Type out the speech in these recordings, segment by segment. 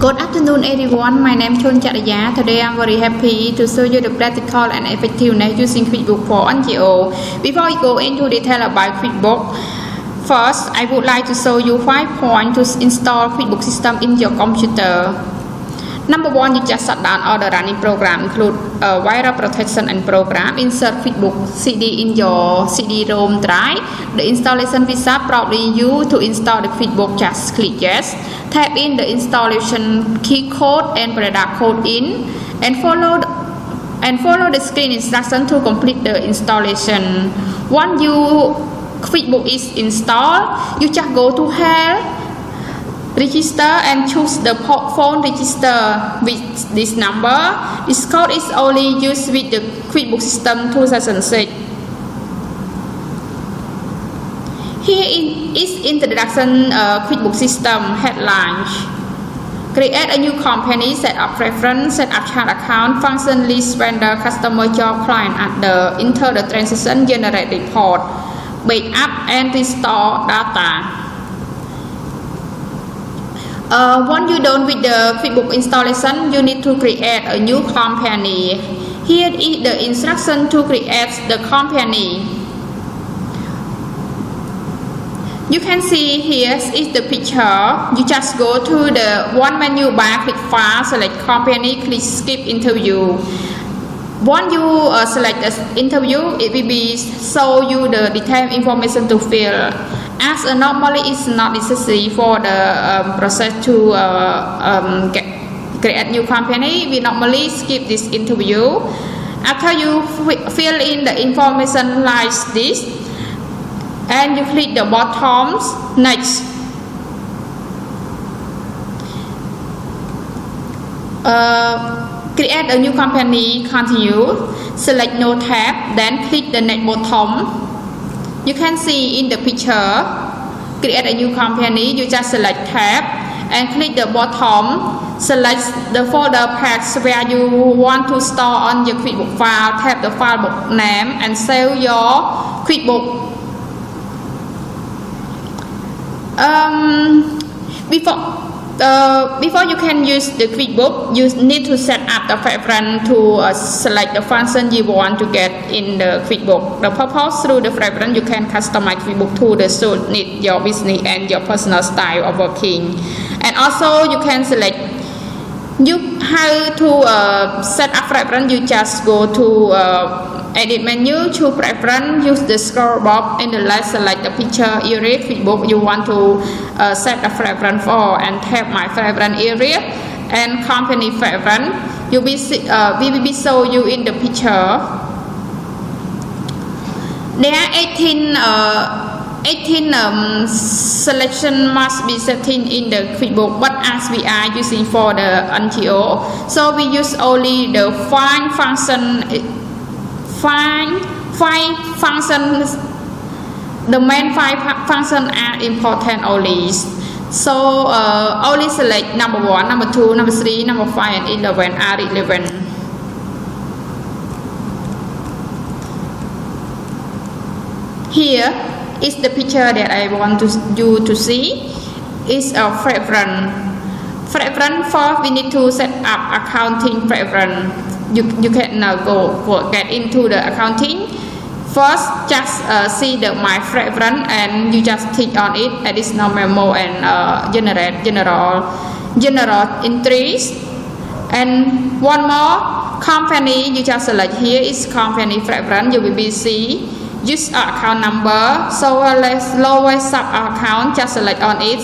Good afternoon everyone, my name is Chun Chataya. Today I'm very happy to show you the practical and effectiveness using QuickBooks for NGO. Before we go into detail about QuickBooks, first I would like to show you 5 points to install QuickBooks system in your computer. Number 1, you just shut down all the running program, include virus protection and program. Insert QuickBooks CD in your CD-ROM drive. The installation visa probably you to install the QuickBooks. Just click yes. Type in the installation key code and product code in, and follow the screen instruction to complete the installation. Once your QuickBooks is installed, you just go to Help, register and choose the phone register with this number. This code is only used with the QuickBooks system 2006. Here is introduction QuickBooks system headline. Create a new company, set up preference, set up chart account, function list, vendor, customer, job, client, other, enter the transaction, generate report, backup and restore data. Once you're done with the QuickBooks installation, you need to create a new company. Here is the instruction to create the company. You can see here is the picture. You just go to the one menu bar, click File, select Company, click Skip Interview. Once you select the interview, it will be show you the detailed information to fill. As normally it's not necessary for the process to create new company, we normally skip this interview. After you fill in the information like this, and you click the bottom next. Create a new company, continue, select no tab, then click the next bottom. You can see in the picture, create a new company, you just select tab and click the bottom, select the folder path where you want to store on your QuickBooks file, tap the file book name and save your QuickBooks. Before you can use the QuickBooks, you need to set up the preference to select the function you want to get in the QuickBooks. The purpose through the preference, you can customize QuickBooks to the suit need your business and your personal style of working. And also you can select how to set up preference. You just go to edit menu, choose preference, use the scroll box in the left, select the picture area QuickBooks you want to set a preference for, and tap my preference area and company preference. We will be show you in the picture. There are 18 selection must be set in the QuickBooks, but as we are using for the NGO, so we use only the find function. Five functions, the main 5 functions are important only. So only select number 1, number 2, number 3, number 5 and 11 are relevant. Here is the picture that I want you to see. Is a preference. Preference for we need to set up accounting preference. You can now get into the accounting. First, just see the my preference and you just click on it, additional memo and generate general entries. And one more, company, you just select here is company preference. You will be see use account number, so lowest sub account, just select on it.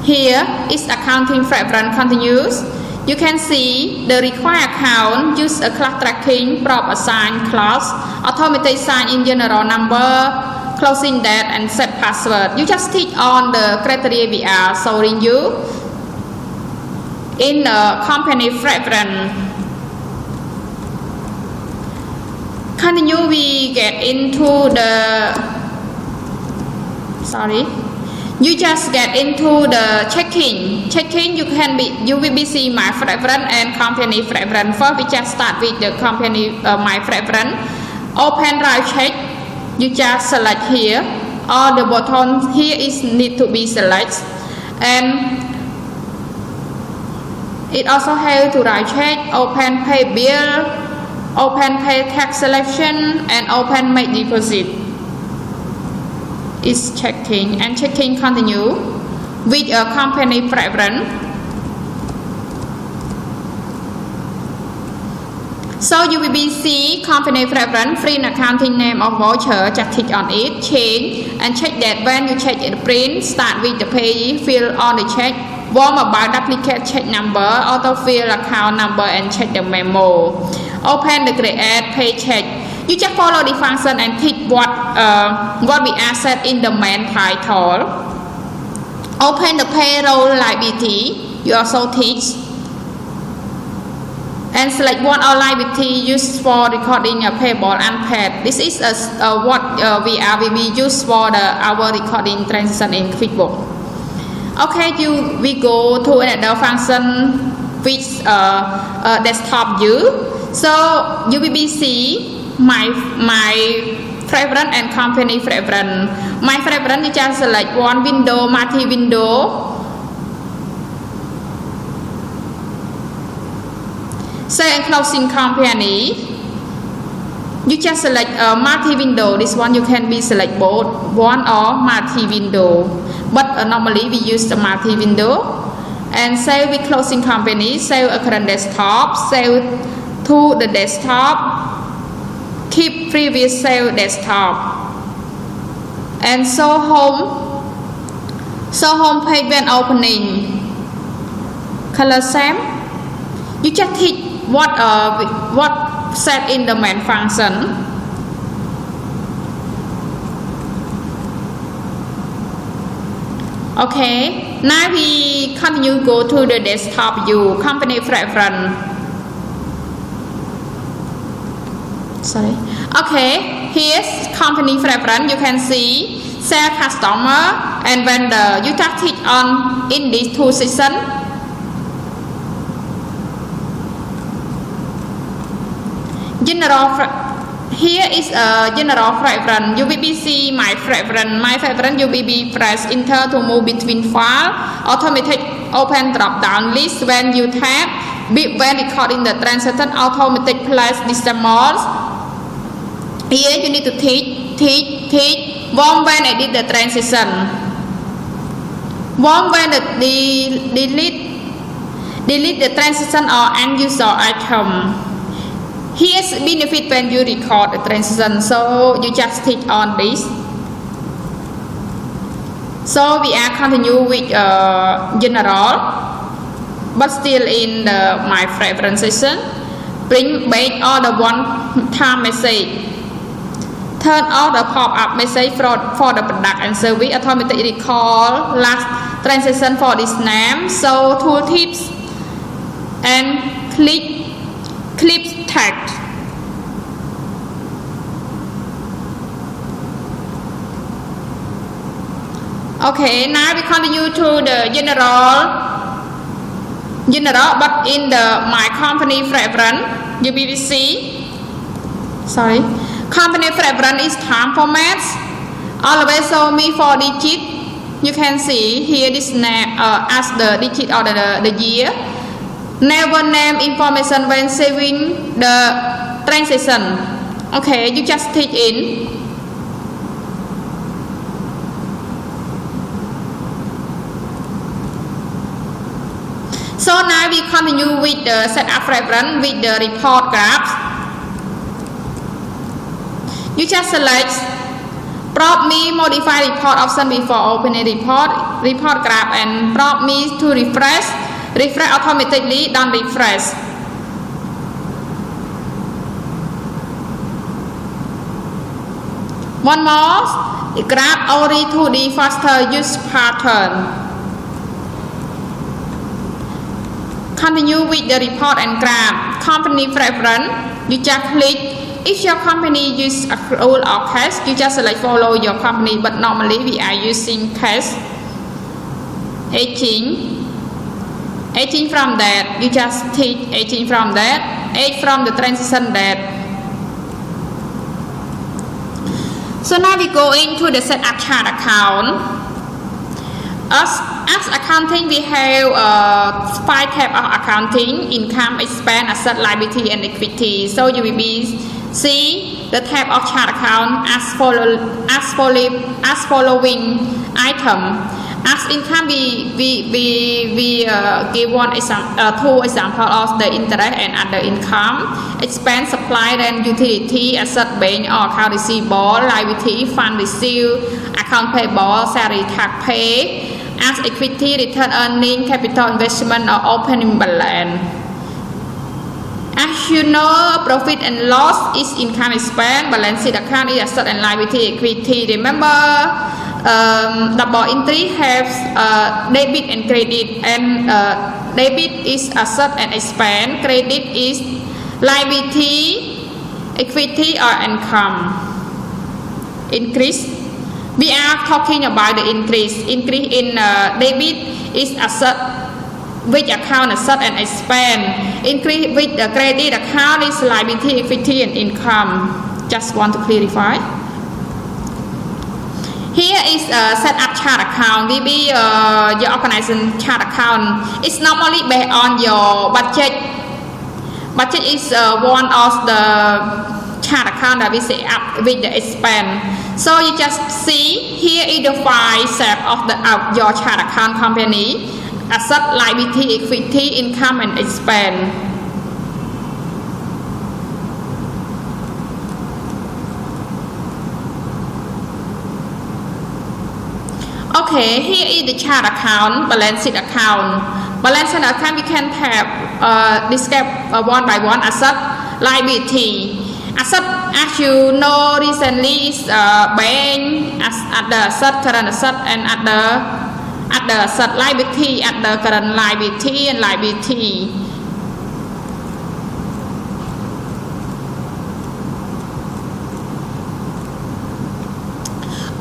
Here is accounting preference continues. You can see the required account, use a class tracking, prop assign class, automatic sign in general number, closing date and set password. You just click on the criteria we are showing you in the company preference. Continue, we get into the you just get into the checking. You will be see my preference and company preference. First, we just start with the company my preference. Open drive check. You just select here all the button here is need to be selected, and it also have to write check, open pay bill, open pay tax selection, and open make deposit. Is checking and checking continue with a company preference. So you will be see company preference, free accounting name of voucher, just click on it, change, and check that when you check the print, start with the payee, fill on the check, warm about duplicate check number, autofill account number, and check the memo. Open the create paycheck. You just follow the function and tick what we are set in the main title. Open the payroll liability. You also teach. And select one liability used for recording a payable unpaid. This is what we use for our recording transaction in QuickBooks. Okay, we go to another function which desktop view. So you will be see my preference and company preference. My preference, you just select one window, multi-window. Say and closing company. You just select a multi-window. This one you can be select both one or multi-window. But normally we use the multi-window. And save with closing company, save a current desktop, save to the desktop, keep previous save desktop, and show home page when opening. Color same. You just hit what set in the main function. Okay, now we continue go to the desktop view, company preference. Sorry. Okay, here's company preference. You can see sell customer and vendor. You just hit on in these two sections. General. Here is a general preference. You will be see my preference. My preference you will be press enter to move between file. Automatic open drop down list when you tap. When recording the transaction, automatic place decimal. Here you need to teach warm when edit the transition. Warm when delete the transition or end user item. Here's benefit when you record the transition, so you just click on this. So we are continue with general, but still in my preference section. Bring back all the one-time message. Turn off the pop-up message for the product and service. Automatically recall last transaction for this name. So tool tips and clip tag. Okay, now we continue to the general, but in my company preference, you will see. Sorry, company preference is time formats. Always show me 4 digits. You can see here this name as the digit or the year. Never name information when saving the transaction. Okay, you just click in. So now we continue with the setup preference with the report graphs. You just select prompt me modify report option before opening report graph and prompt me to refresh automatically, don't refresh. One more, graph only 2D faster use pattern. Continue with the report and graph. Company preference, you just click. If your company use accrual or cash, you just select follow your company, but normally we are using cash. 18 from that, you just take 18 from that, 8 from the transaction that. So now we go into the setup chart account. As accounting, we have 5 types of accounting: income, expense, asset, liability, and equity. So you will see the type of chart account as following item. As income, we give two examples of the interest and other income. Expense, supply and utility, asset, bank or account receivable, liability, fund received, account payable, salary, tax pay. As equity, return earning, capital investment or opening balance. As you know, profit and loss is income, expense, balance sheet account is asset and liability, equity. Remember, double entry has debit and credit, and debit is asset and expense, credit is liability, equity or income. Increase, we are talking about the increase in debit is asset which account asset and expense, increase with the credit account is liability, equity and income. Just want to clarify. Here is a setup chart account. Maybe your organization chart account. It's normally based on your budget. Budget is one of the chart account that we set up with the expense. So you just see here is the 5 steps of your chart account company: asset, liability, equity, income, and expense. Okay, here is the chart account, balance sheet account. Balance sheet account, we can have describe one by one. Asset, liability. Asset, as you know, recently is bank as at the asset, current asset, and at the asset, liability at the current liability and liability.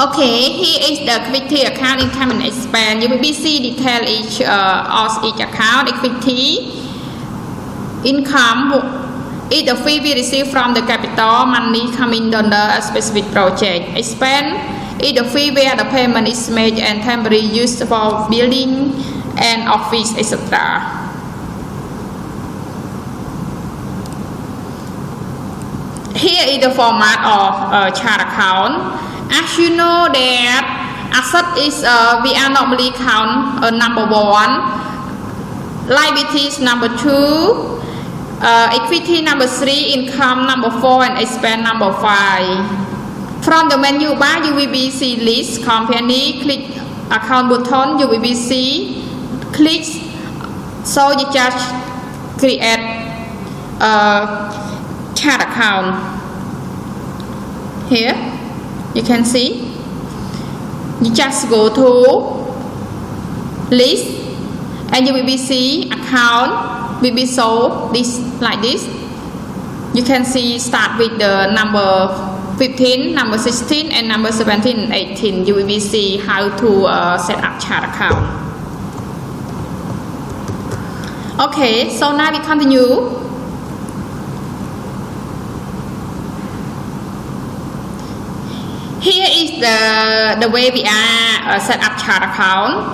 Okay, here is the equity account, income and expense. You will see detail of each account. Equity, income is the fee we receive from the capital, money coming under a specific project. Expense is the fee where the payment is made and temporarily used for building and office, etc. Here is the format of chart account. As you know that asset is we are normally count number 1, liabilities number 2, equity number 3, income number 4, and expense number 5. From the menu bar, you will see list, company, click account button, you will see click. So you just create chart account. Here you can see, you just go to list and you will see account will be sold this like this. You can see start with the number 15, number 16 and number 17 and 18. You will see how to set up chart account. Okay, so now we continue. Here is the way we are set up chart account.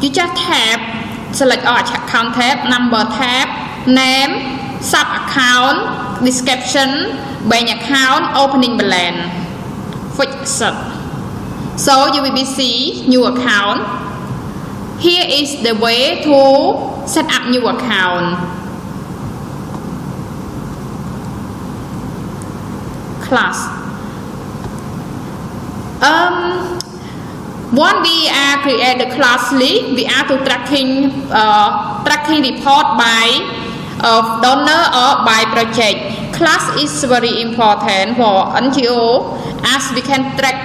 You just select all account tab, number tab, name, sub account, description, bank account, opening balance, fixed. So you will see new account. Here is the way to set up new account. Class. Once we are create the class list, we are to tracking report by donor or by project. Class is very important for NGO as we can track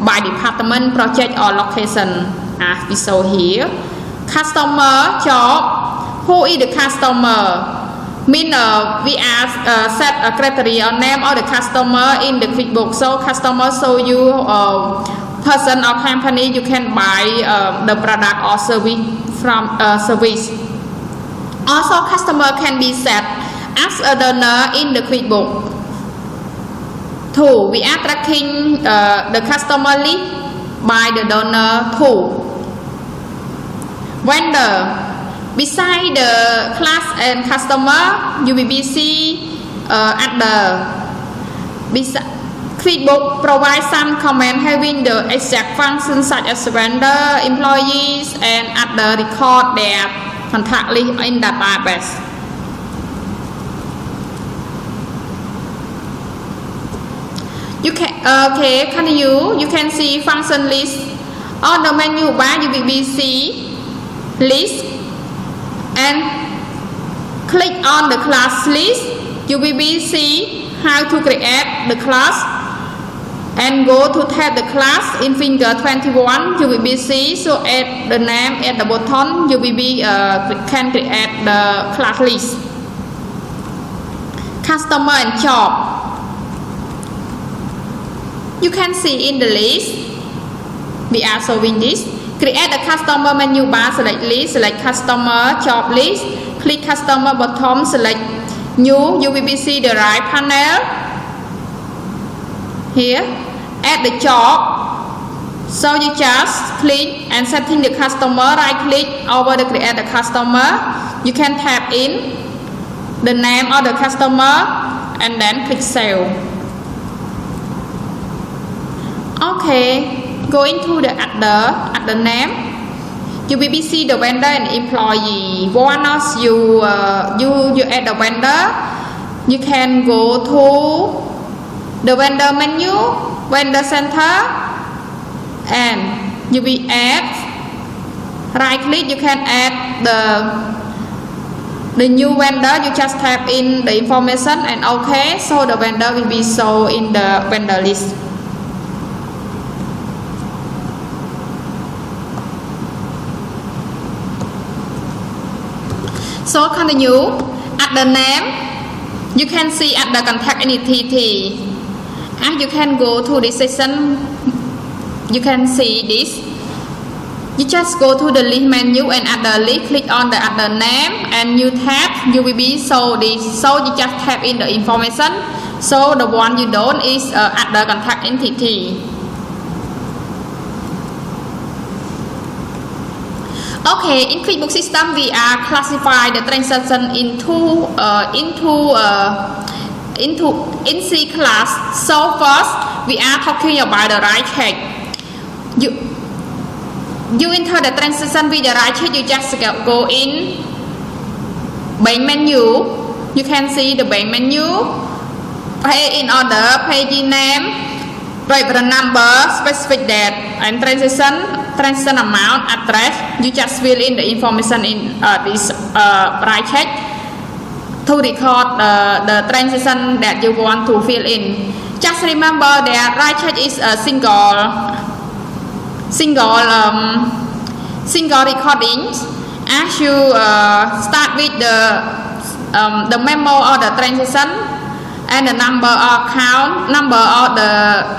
by department, project or location. As we saw here, customer job. Who is the customer? Mean we are set a criteria name of the customer in the QuickBooks. So customer show you person or company you can buy the product or service from service. Also customer can be set as a donor in the QuickBooks. 2. We are tracking the customer list by the donor 2. Vendor. Beside the class and customer, you will be see at the QuickBooks provide some comment having the exact functions such as vendor, employees, and at the record their contact list in database. You can continue. You can see function list on the menu bar. You will be see list and click on the class list. You will be see how to create the class and go to tab the class in finger 21. You will be see so add the name at the bottom. You will be can create the class list. Customer and job. You can see in the list, we are showing this. Create a customer menu bar, select list, select customer, job list, click customer bottom, select new, you will be see the right panel. Here, add the job. So you just click and setting the customer, right click over the create the customer. You can tap in the name of the customer and then click save. Okay, going to the at the name, you will be see the vendor and employee. Once you add the vendor, you can go to the vendor menu, vendor center, and you will add. Right click, you can add the new vendor. You just tap in the information and okay, so the vendor will be shown in the vendor list. So continue at the name, you can see at the contact entity, and you can go to this section. You can see this. You just go to the list menu and at the list click on the at the name and you tap. You will be show this. So you just tap in the information. So the one you don't is at the contact entity. Okay, in QuickBooks system we are classify the transaction into C class. So first we are talking about the right check. You enter the transaction with the right check. You just go in bank menu. You can see the bank menu. Pay in order, page name, reference number, specific date, and transaction amount, address. You just fill in the information in this right check to record the transaction that you want to fill in. Just remember that right check is a single recording. As you start with the memo or the transaction and the number or count, number or the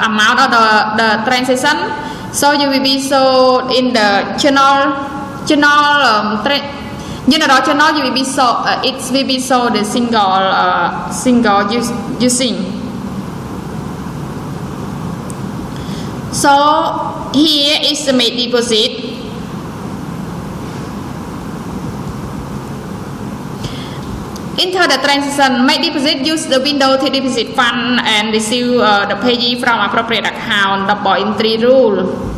amount of the transaction. So you will be so in the general channel you will be so it will be so the single using. So here is the make deposit. Enter the transaction, make deposit, use the window to deposit fund and receive the payee from appropriate account, double entry rule.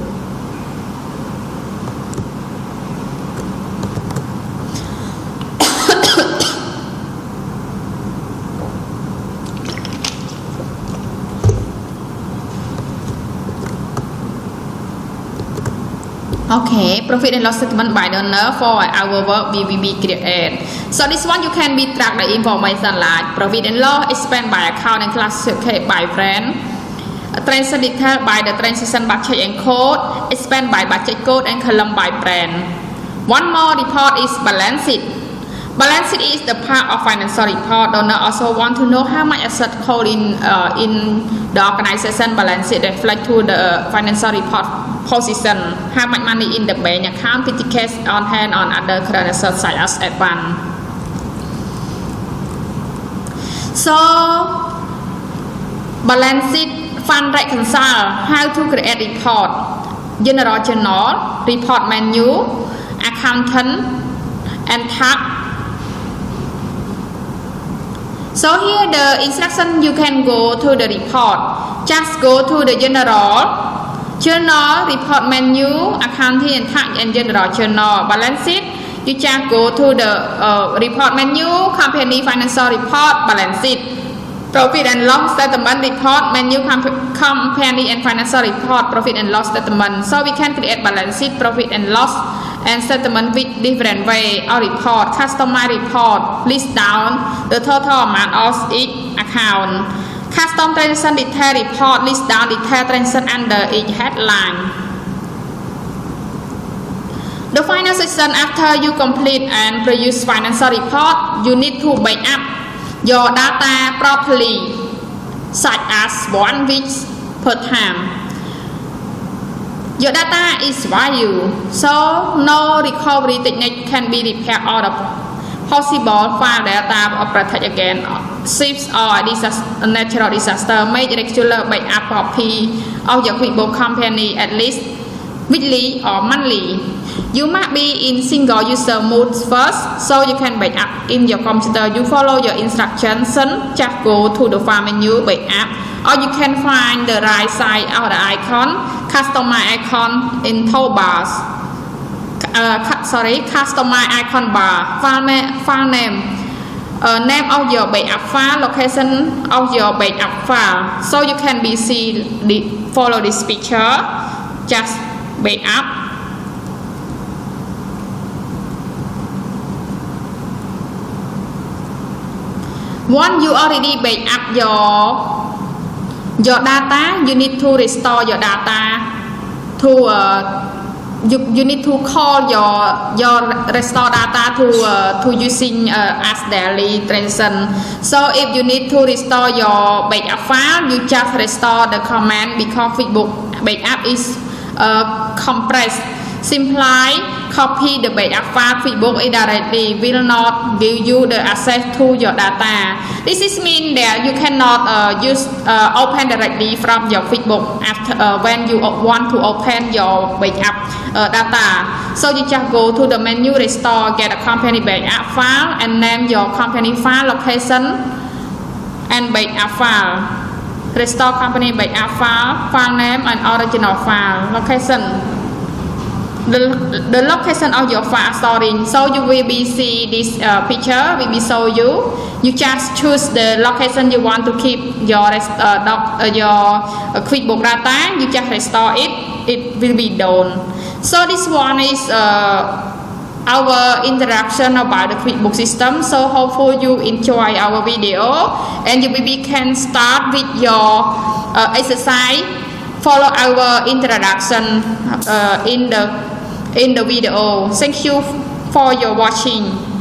Okay, profit and loss statement by donor for our work we will be created. So this one you can be track the information like profit and loss, expense by account and classified by brand, transaction detail by the transaction budget and code, expense by budget code and column by brand. One more report is balance sheet. Balance sheet is the part of financial report. Donor also want to know how much asset hold in the organization. Balance sheet reflect to the financial report position, how much money in the bank account, cash on hand on other current assets such as advance. So balance sheet, fund reconcile, how to create report, general journal, report menu, accountant, and tax. So here the instruction you can go to the report. Just go to the general journal, report menu, accounting and tax, and general journal. Balance sheet, you just go to the report menu, company financial report, balance sheet. Profit and loss statement report, menu, company and financial report, profit and loss statement. So we can create balance sheet, profit and loss, and statement with different way. Or report, customer report, list down the total amount of each account. Custom transaction detail report, list down detail transaction under each headline. The final section, after you complete and produce financial report, you need to back up your data properly, such as 1 week per time. Your data is value, so no recovery technique can be repaired all the possible file data or protect against shifts or natural disaster. Make regular backup copy of your QuickBooks company at least weekly or monthly. You must be in single user mode first, so you can back up in your computer. You follow your instructions, just go to the file menu, back up, or you can find the right side of the icon, customize icon in toolbars. Customize icon bar, file name, name of your backup file, location of your backup file. So you can follow this picture, just back up. Once you already back up your data, you need to restore your data to you need to call your restore data to using as daily transaction. So if you need to restore your backup file, you just restore the command because QuickBooks backup is compressed. Simply copy the backup file. QuickBooks directly will not give you the access to your data. This is mean that you cannot open directly from your QuickBooks after when you want to open your backup data. So you just go to the menu, restore, get a company backup file, and name your company file, location, and backup file. Restore company backup file, file name, and original file, location. The location of your file storing. So you will be see this picture will be show you. You just choose the location you want to keep your QuickBooks data. You just restore it. It will be done. So this one is our introduction about the QuickBooks system. So hopefully you enjoy our video, and you can start with your exercise. Follow our introduction in the video. Thank you for your watching.